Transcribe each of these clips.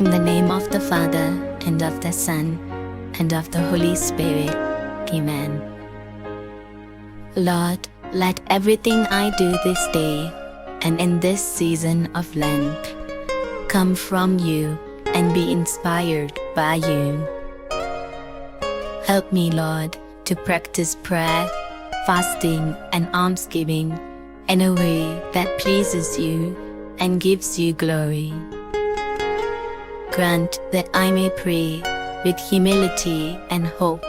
In the name of the Father, and of the Son, and of the Holy Spirit. Amen. Lord, let everything I do this day, and in this season of Lent, come from you and be inspired by you. Help me, Lord, to practice prayer, fasting, and almsgiving in a way that pleases you and gives you glory. Grant that I may pray with humility and hope,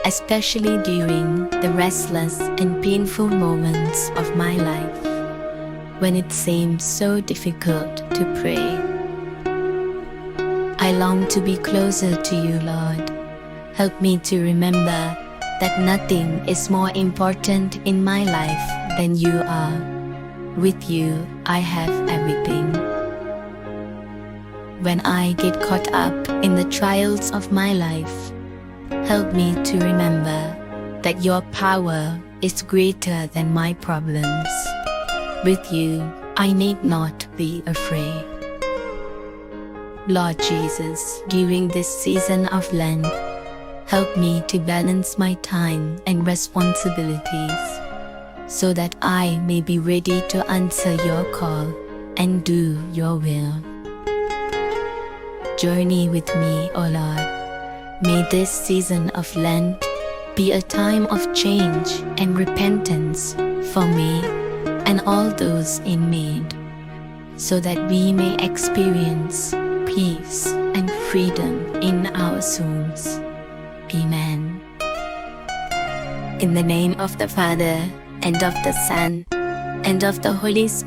especially during the restless and painful moments of my life, when it seems so difficult to pray. I long to be closer to you, Lord. Help me to remember that nothing is more important in my life than you are. With you, I have everything. When I get caught up in the trials of my life, help me to remember that your power is greater than my problems. With you, I need not be afraid. Lord Jesus, during this season of Lent, help me to balance my time and responsibilities so that I may be ready to answer your call and do your will. Journey with me, O Lord. May this season of Lent be a time of change and repentance for me and all those in need, so that we may experience peace and freedom in our souls. Amen. In the name of the Father, and of the Son, and of the Holy Spirit.